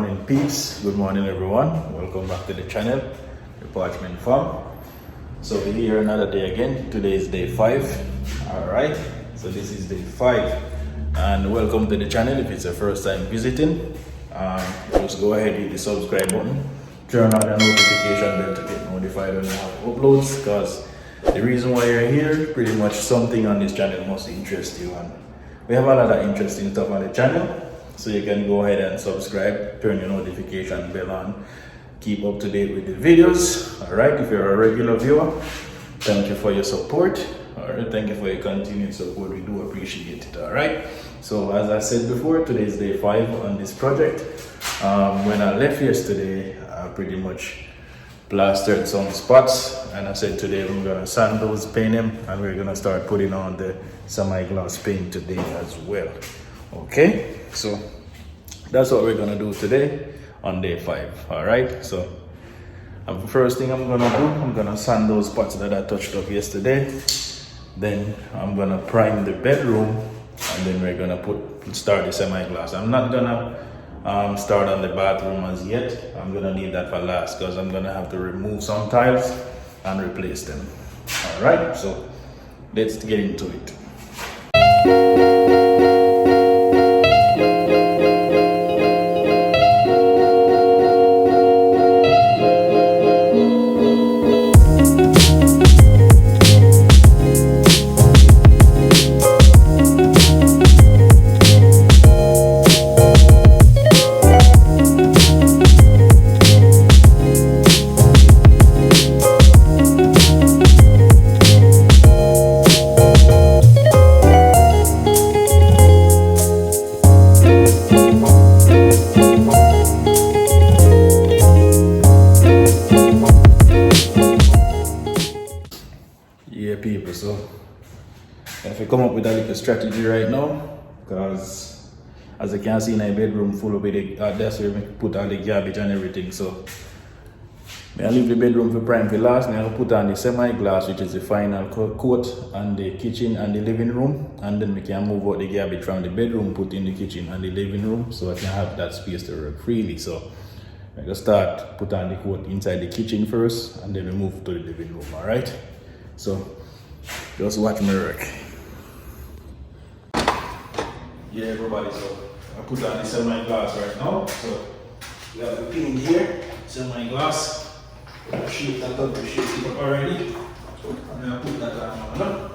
morning, peeps. Good morning, everyone. Welcome back to the channel, the Parchment Fam. So we're here another day again. Today is day 5. All right. So this is day 5, and welcome to the channel. If it's your first time visiting, just go ahead and hit the subscribe button. Turn on the notification bell to get notified when we have uploads. Because the reason why you're here, pretty much something on this channel must interest you, and we have a lot of interesting stuff on the channel. So you can go ahead and subscribe, turn your notification bell on, keep up to date with the videos. All right, if you're a regular viewer, thank you for your support. All right, thank you for your continued support. We do appreciate it. All right. So as I said before, today is day 5 on this project. When I left yesterday, I pretty much plastered some spots, and I said today we're gonna sand those, paint them, and we're gonna start putting on the semi-gloss paint today as well. Okay, so that's what we're gonna do today on day 5. All right, so the first thing I'm gonna do, I'm gonna sand those spots that I touched up yesterday. Then I'm gonna prime the bedroom, and then we're gonna start the semi-gloss. I'm not gonna start on the bathroom as yet. I'm gonna leave that for last because I'm gonna have to remove some tiles and replace them. All right, so let's get into it. People, so if I come up with a little strategy right now, because as you can see in my bedroom full of it, that's where we put all the garbage and everything. So I leave the bedroom for prime for last. Now I put on the semi-glass, which is the final coat on the kitchen and the living room, and then we can move out the garbage from the bedroom, put in the kitchen and the living room, so I can have that space to work freely. So I just start put on the coat inside the kitchen first, and then we move to the living room. All right, so just watch me work. Yeah, everybody, so I put on the semi-glass right now. So we have the paint here, semi-glass. Shape that up, shape it up already. And then I put that on.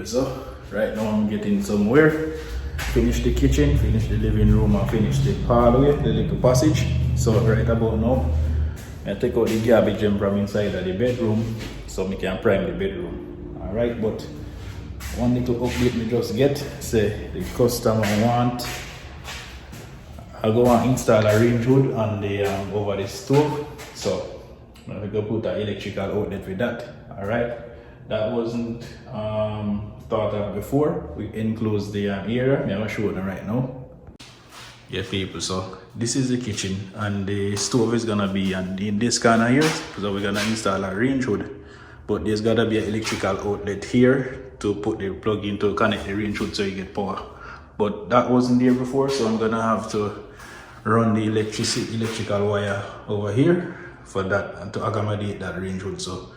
So right now I'm getting somewhere. Finish the kitchen, finish the living room, and finish the hallway, the little passage. So right about now, I take out the garbage from inside of the bedroom so I can prime the bedroom. Alright, but one little update me just get, say the customer want I go and install a range hood on the over the stove. So I'm gonna go put an electrical outlet with that. Alright. That wasn't thought of before. We enclose the area. I'm gonna show them right now. Yeah, people, so this is the kitchen and the stove is gonna be in this corner here. So we're gonna install a range hood. But there's gotta be an electrical outlet here to put the plug in to connect the range hood so you get power. But that wasn't there before, so I'm gonna have to run the electrical wire over here for that and to accommodate that range hood. So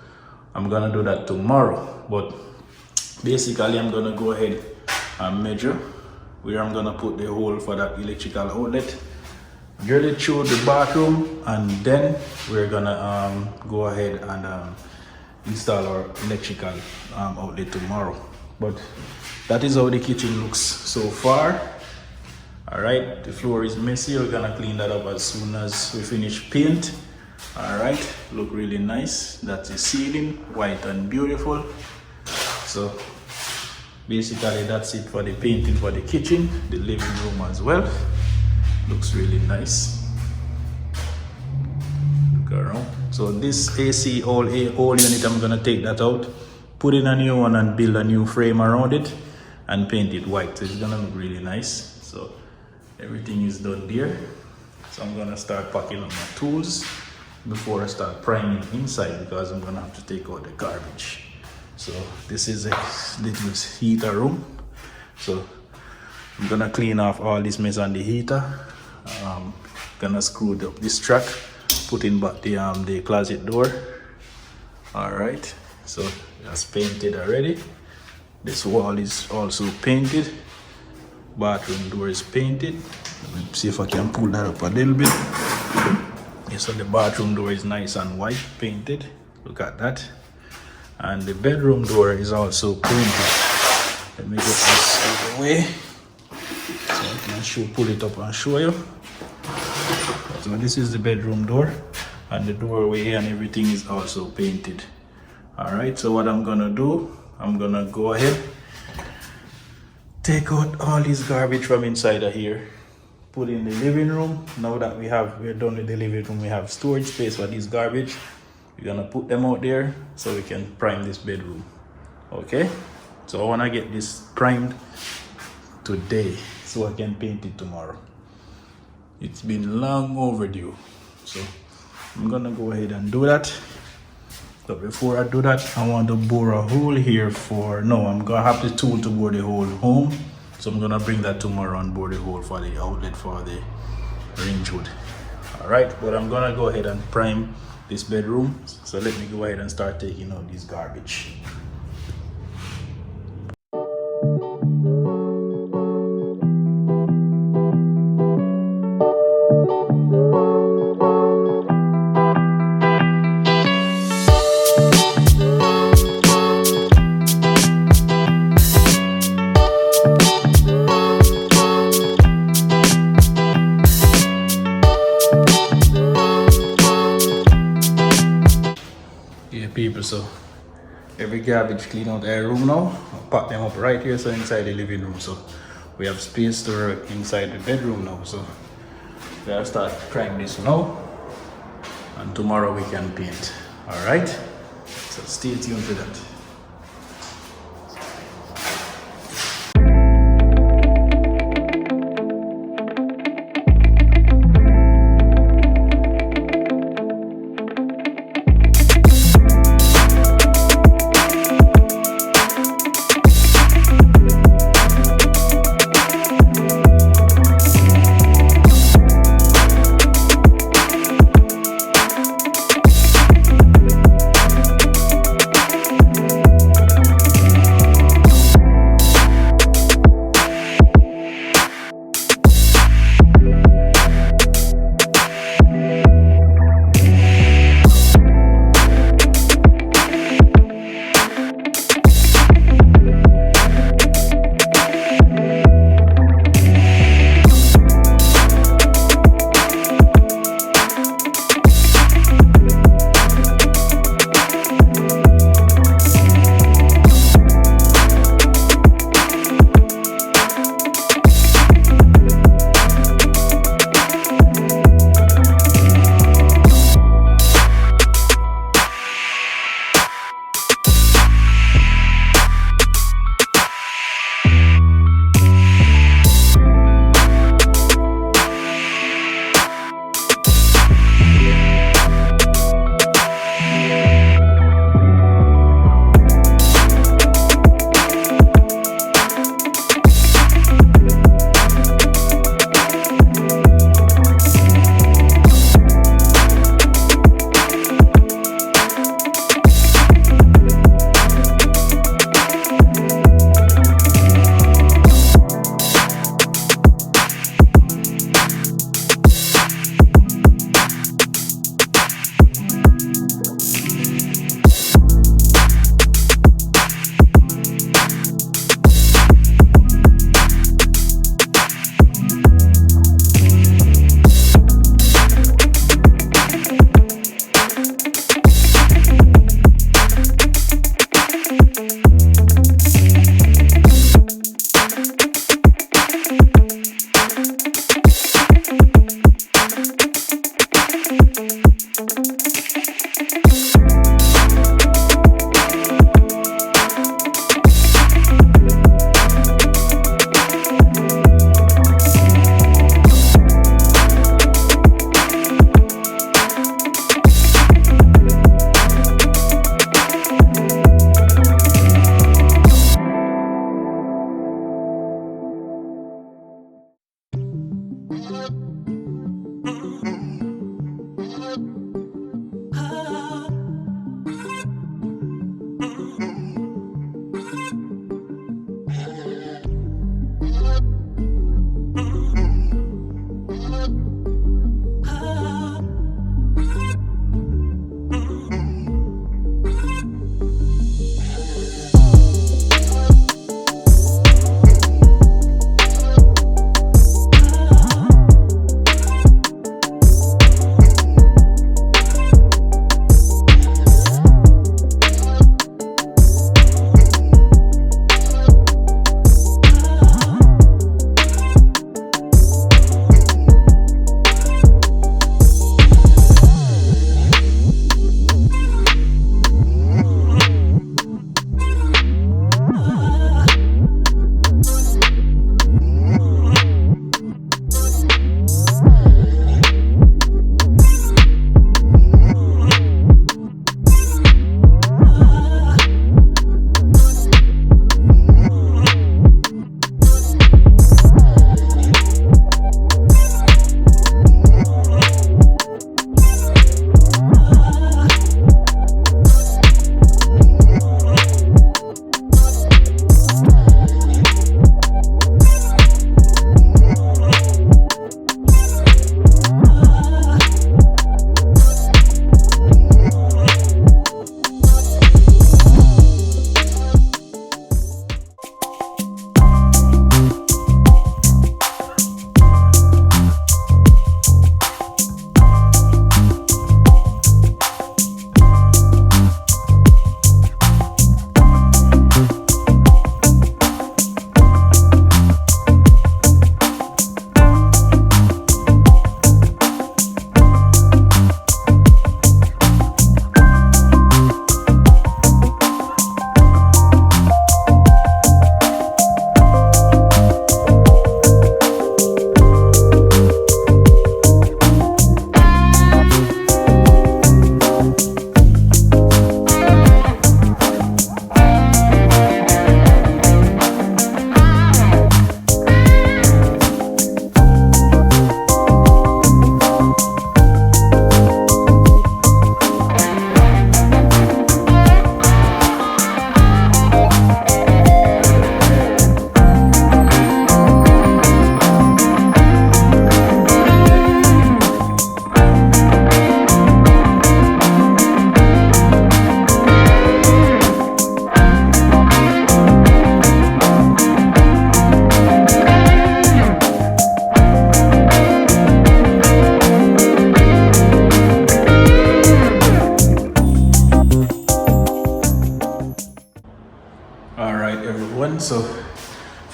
I'm gonna do that tomorrow. But basically I'm gonna go ahead and measure where I'm gonna put the hole for that electrical outlet, drill it through the bathroom, and then we're gonna go ahead and install our electrical outlet tomorrow. But that is how the kitchen looks so far. Alright, the floor is messy. We're gonna clean that up as soon as we finish paint. Alright, look really nice. That's the ceiling, white and beautiful. So basically that's it for the painting for the kitchen, the living room as well. Looks really nice. Look around. So this AC all unit, I'm gonna take that out, put in a new one and build a new frame around it and paint it white. So it's gonna look really nice. So everything is done there. So I'm gonna start packing up my tools before I start priming inside because I'm gonna have to take out the garbage. So this is a little heater room. So I'm gonna clean off all this mess on the heater. Gonna screw up this track, put in back the closet door. Alright, so that's painted already. This wall is also painted. Bathroom door is painted. Let me see if I can pull that up a little bit. Yeah, so the bathroom door is nice and white painted. Look at that. And the bedroom door is also painted. Let me get this out of the way so I can pull it up and show you. So this is the bedroom door, and the doorway and everything is also painted. Alright, so what I'm gonna do, I'm gonna go ahead, take out all this garbage from inside of here, put in the living room. Now that we're done with the living room, we have storage space for this garbage. We're gonna put them out there so we can prime this bedroom. Okay, so I want to get this primed today so I can paint it tomorrow. It's been long overdue, so I'm gonna go ahead and do that. But before I do that, I want to bore a hole here I'm gonna have the tool to bore the hole home, so I'm gonna bring that tomorrow and bore the hole for the outlet for the range hood. All right, but I'm gonna go ahead and prime this bedroom. So let me go ahead and start taking out this garbage. People, so every garbage clean out our room now. I'll pack them up right here, so inside the living room, so we have space to work inside the bedroom now. So we gotta start trying this now, and tomorrow we can paint. All right, so stay tuned for that.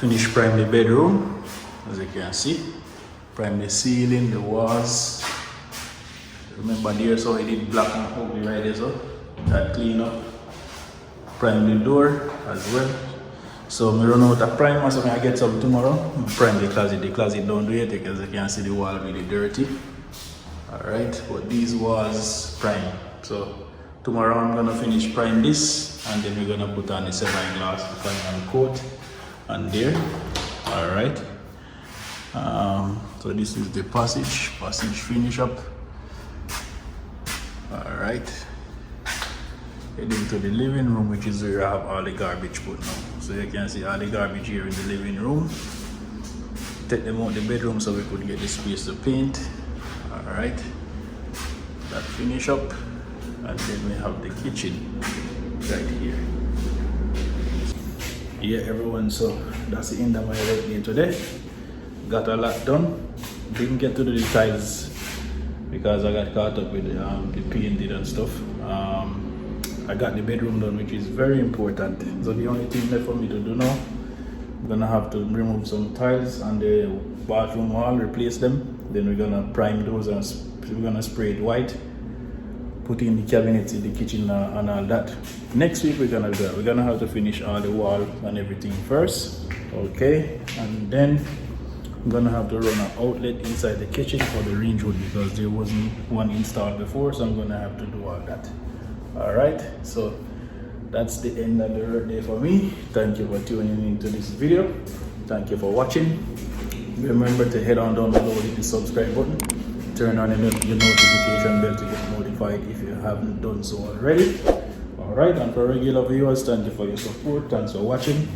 Finish prime the bedroom, as you can see. Prime the ceiling, the walls. Remember there, so I did black and ugly right there, so that clean up. Prime the door as well. So I run out of primer, so I get some tomorrow. Prime the closet. The closet don't do it because you can see the wall really dirty. Alright, but these walls prime. So tomorrow I'm gonna finish prime this, and then we're gonna put on the semi-gloss final coat on there. Alright. So this is the passage finish up. Alright. Heading to the living room, which is where I have all the garbage put now. So you can see all the garbage here in the living room. Take them out the bedroom so we could get the space to paint. Alright. That finish up. And then we have the kitchen right here. Yeah everyone, so that's the end of my work day today. Got a lot done. Didn't get to do the tiles because I got caught up with the painting and stuff. I got the bedroom done, which is very important. So the only thing left for me to do now, I'm gonna have to remove some tiles on the bathroom wall, replace them. Then we're gonna prime those and we're gonna spray it white. Put in the cabinets in the kitchen and all that. Next week we're gonna do that. We're gonna have to finish all the wall and everything first. Okay, and then I'm gonna have to run an outlet inside the kitchen for the range hood because there wasn't one installed before, so I'm gonna have to do all that. Alright, so that's the end of the workday for me. Thank you for tuning into this video. Thank you for watching. Remember to head on down below, hit the subscribe button, turn on your notification bell to get notified if you haven't done so already. Alright, and for regular viewers, thank you for your support. Thanks for watching.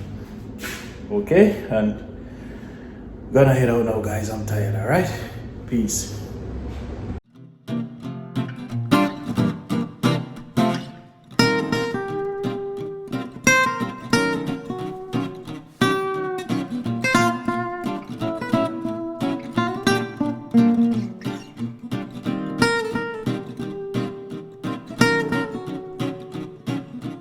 Okay, and gonna head out now guys, I'm tired. Alright, peace.